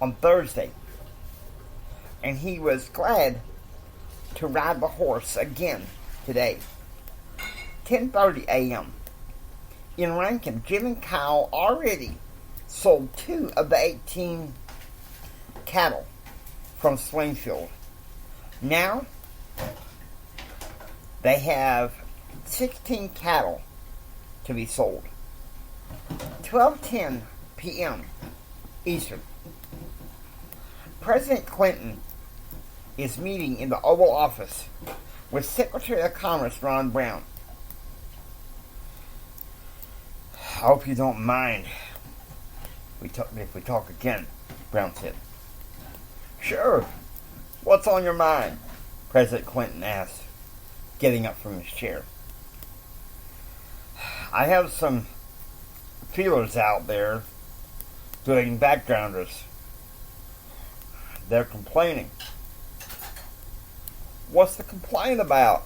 on Thursday, and he was glad to ride the horse again today. 10:30 a.m. In Rankin, Jim and Kyle already sold 2 of the 18 cattle from Springfield. Now, they have 16 cattle to be sold. 12:10 p.m. Eastern. President Clinton is meeting in the Oval Office with Secretary of Commerce Ron Brown. I hope you don't mind if we talk again, Brown said. Sure. What's on your mind? President Clinton asked, getting up from his chair. I have some feelers out there doing backgrounders. They're complaining. What's the complaint about?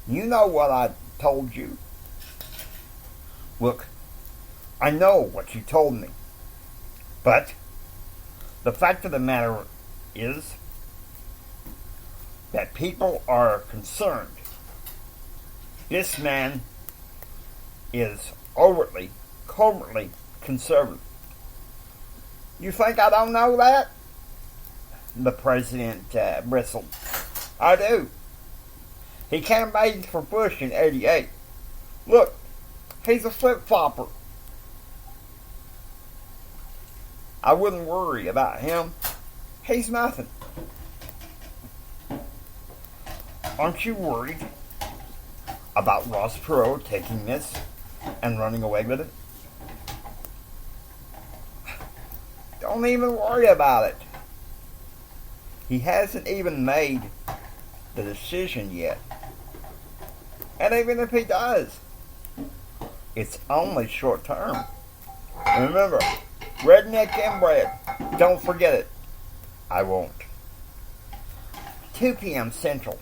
You know what I told you. Look, I know what you told me. But the fact of the matter is that people are concerned. This man is overtly, covertly conservative. You think I don't know that? The president bristled. I do. He campaigned for Bush in '88. Look, he's a flip-flopper. I wouldn't worry about him. He's nothing. Aren't you worried about Ross Perot taking this and running away with it? Don't even worry about it. He hasn't even made the decision yet. And even if he does, it's only short term. Remember, redneck inbred. Don't forget it. I won't. 2 p.m. Central.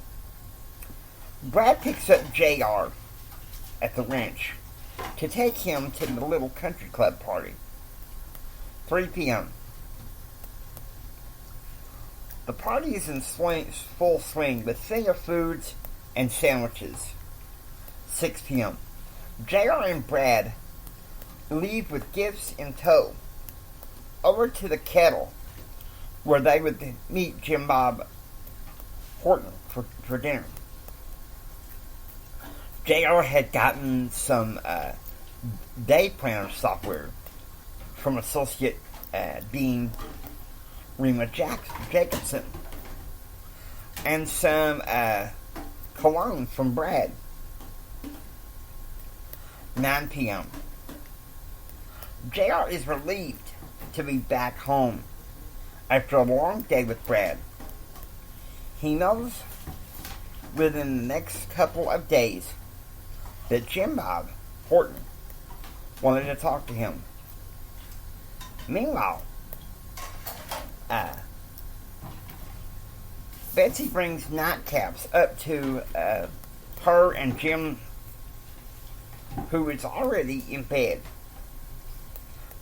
Brad picks up JR at the ranch to take him to the little country club party. 3 p.m. The party is in full swing with finger foods and sandwiches. 6 p.m. JR and Brad leave with gifts in tow over to the kettle where they would meet Jim Bob Horton for dinner. JR had gotten some day planner software from associate Dean Rima Jacobson and some cologne from Brad. 9 p.m. JR is relieved to be back home after a long day with Brad. He knows within the next couple of days that Jim Bob Horton wanted to talk to him. Meanwhile, Betsy brings nightcaps up to her and Jim, who is already in bed.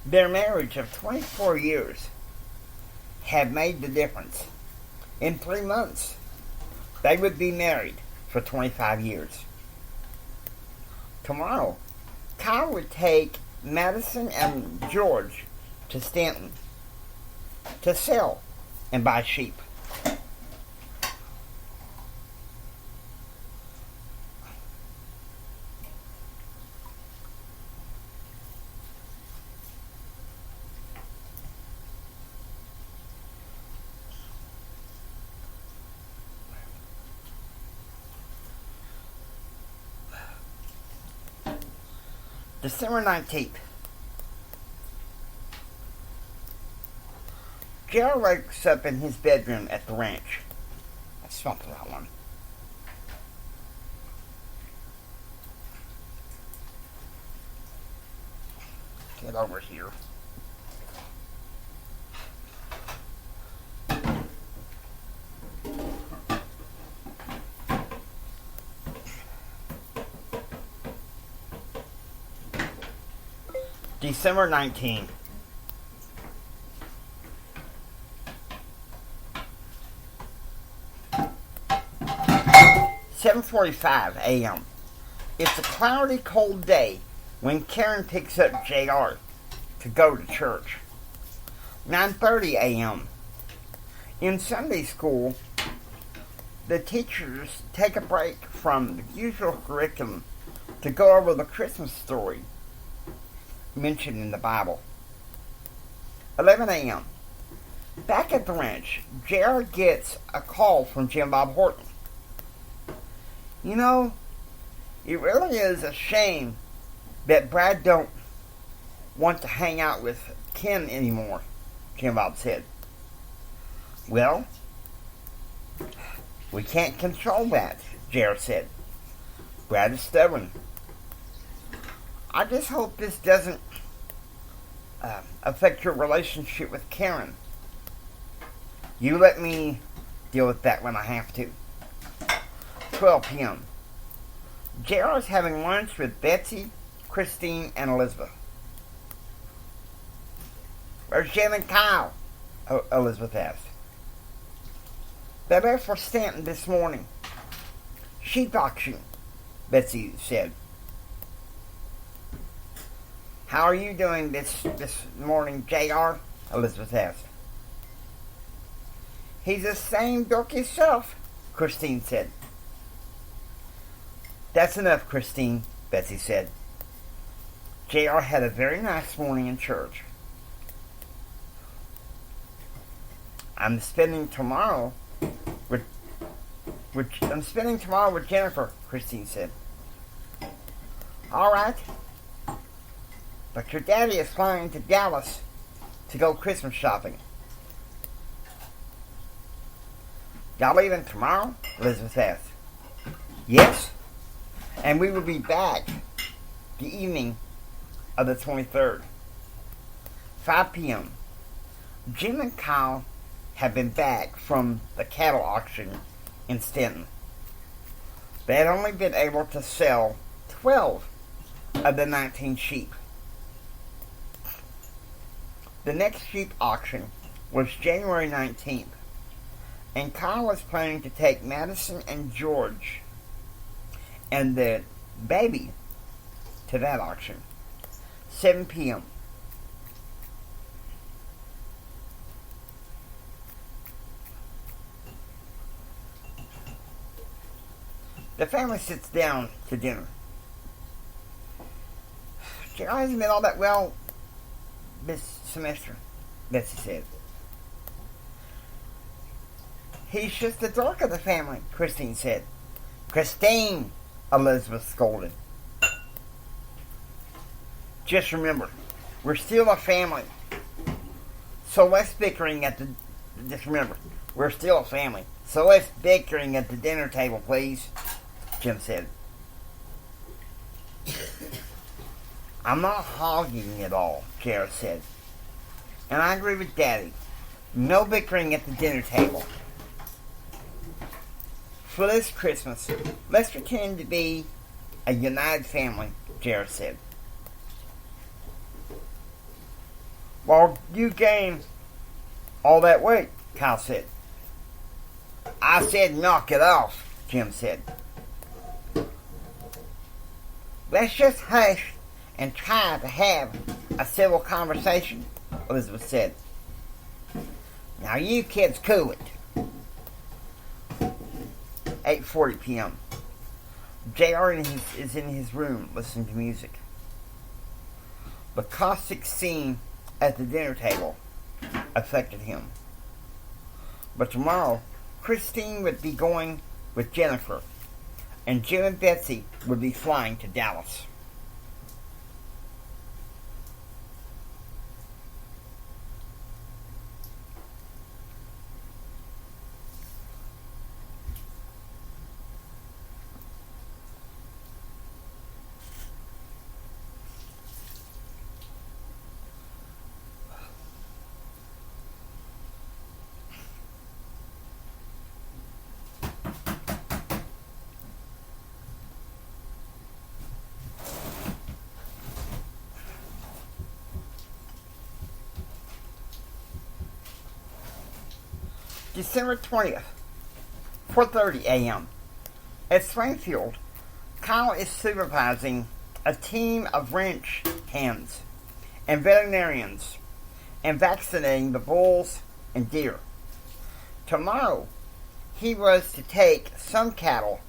Their marriage of 24 years had made the difference. In 3 months, they would be married for 25 years. Tomorrow, Kyle would take Madison and George to Stanton to sell and buy sheep. December 19th. Gerald wakes up in his bedroom at the ranch. I smelled the right one. Get over here. December 19th. 7:45 a.m. It's a cloudy, cold day when Karen picks up JR to go to church. 9:30 a.m. In Sunday school, the teachers take a break from the usual curriculum to go over the Christmas story mentioned in the Bible. 11 a.m. Back at the ranch, JR gets a call from Jim Bob Horton. You know, it really is a shame that Brad don't want to hang out with Ken anymore, Jim Bob said. Well, we can't control that, JR said. Brad is stubborn. I just hope this doesn't affect your relationship with Karen. You let me deal with that when I have to. 12 p.m. JR is having lunch with Betsy, Christine, and Elizabeth. Where's Jim and Kyle? Elizabeth asked. They left for Stanton this morning. Sheep auction, Betsy said. How are you doing this morning, JR? Elizabeth asked. He's the same dorky self, Christine said. That's enough, Christine, Betsy said. JR had a very nice morning in church. I'm spending tomorrow with Jennifer, Christine said. All right. But your daddy is flying to Dallas to go Christmas shopping. Y'all leaving tomorrow? Elizabeth asked. Yes. And we will be back the evening of the 23rd. 5 p.m. Jim and Kyle have been back from the cattle auction in Stanton. They had only been able to sell 12 of the 19 sheep. The next sheep auction was January 19th, and Kyle was planning to take Madison and George and the baby to that auction. 7 p.m. The family sits down to dinner. JR hasn't been all that well this semester, Betsy said. He's just the dork of the family, Christine said. Christine, Elizabeth scolded. Just remember, we're still a family. So less bickering at the... Just remember, we're still a family. So less bickering at the dinner table, please, Jim said. I'm not hogging it all, JR said. And I agree with Daddy. No bickering at the dinner table. For this Christmas, let's pretend to be a united family, JR said. Well, you gained all that weight, Kyle said. I said knock it off, Jim said. Let's just hush and try to have a civil conversation, Elizabeth said. Now you kids cool it. 8:40 p.m. JR is in his room listening to music. The caustic scene at the dinner table affected him. But tomorrow, Christine would be going with Jennifer, and Jim and Betsy would be flying to Dallas. December 20th, 4:30 a.m. At Springfield, Kyle is supervising a team of ranch hands and veterinarians and vaccinating the bulls and deer. Tomorrow, he was to take some cattle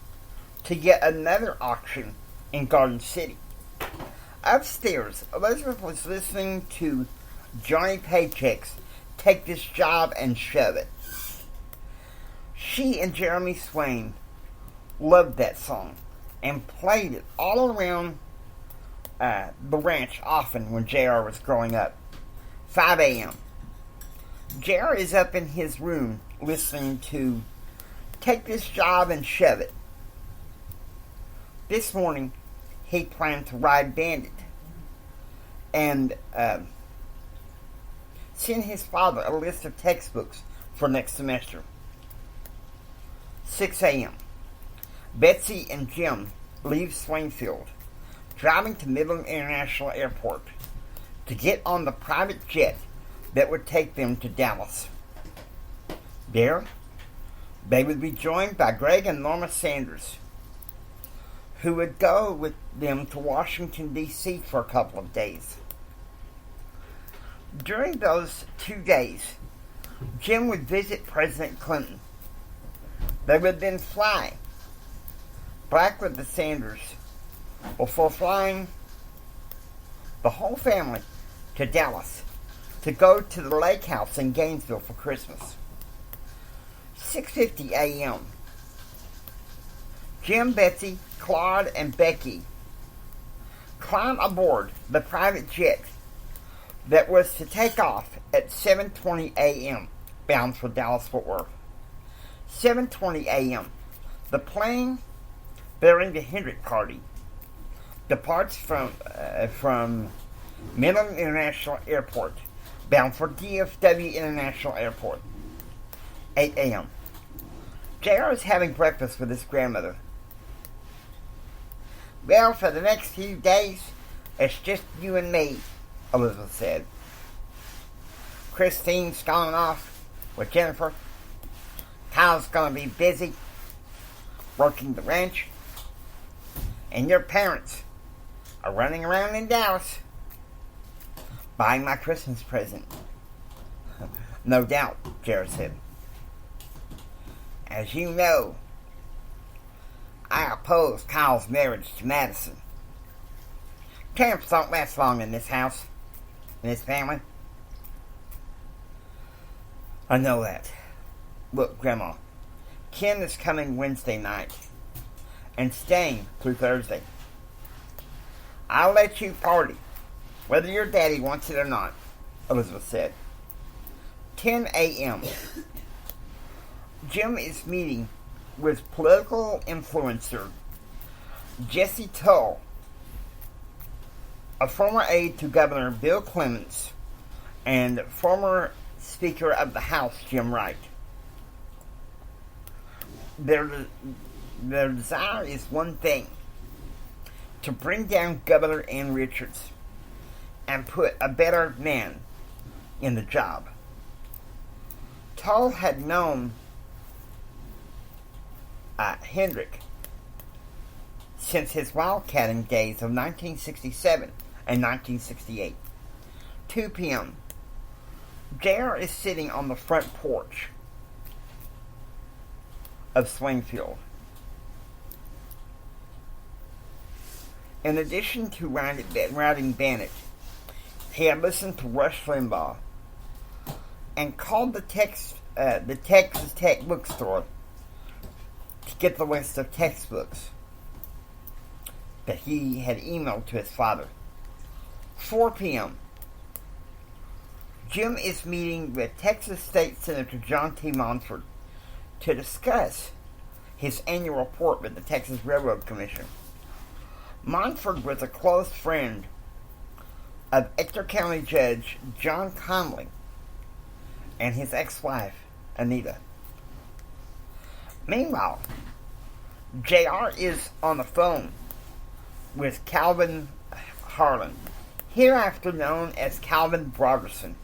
to yet another auction in Garden City. Upstairs, Elizabeth was listening to Johnny Paycheck's Take This Job and Shove It. She and Jeremy Swain loved that song and played it all around the ranch often when JR was growing up. 5 a.m. JR is up in his room listening to Take This Job and Shove It. This morning, he planned to ride Bandit and send his father a list of textbooks for next semester. 6 a.m. Betsy and Jim leave Swainfield, driving to Midland International Airport to get on the private jet that would take them to Dallas. There, they would be joined by Greg and Norma Sanders, who would go with them to Washington, D.C. for a couple of days. During those 2 days, Jim would visit President Clinton. They would then fly back with the Sanders before flying the whole family to Dallas to go to the lake house in Gainesville for Christmas. 6:50 a.m. Jim, Betsy, Claude, and Becky climb aboard the private jet that was to take off at 7:20 a.m. bound for Dallas-Fort Worth. 7:20 a.m. The plane bearing the Hendrick party departs from Midland International Airport, bound for DFW International Airport. 8 a.m. JR is having breakfast with his grandmother. Well, for the next few days, it's just you and me, Elizabeth said. Christine's gone off with Jennifer. Kyle's going to be busy working the ranch. And your parents are running around in Dallas buying my Christmas present. No doubt, Jared said. As you know, I oppose Kyle's marriage to Madison. Tramps don't last long in this house, in this family. I know that. Look, Grandma, Ken is coming Wednesday night and staying through Thursday. I'll let you party, whether your daddy wants it or not, Elizabeth said. 10 a.m. Jim is meeting with political influencer Jesse Tull, a former aide to Governor Bill Clements, and former Speaker of the House Jim Wright. Their desire is one thing: to bring down Governor Ann Richards and put a better man in the job. Tull had known Hendrick since his wildcatting days of 1967 and 1968. 2 p.m. JR is sitting on the front porch of Springfield. In addition to riding Bandit, he had listened to Rush Limbaugh and called the Texas Tech bookstore to get the list of textbooks that he had emailed to his father. 4 p.m. Jim is meeting with Texas State Senator John T. Montford to discuss his annual report with the Texas Railroad Commission. Montford was a close friend of Ector County Judge John Conley and his ex-wife, Anita. Meanwhile, JR is on the phone with Calvin Harlan, hereafter known as Calvin Broderson.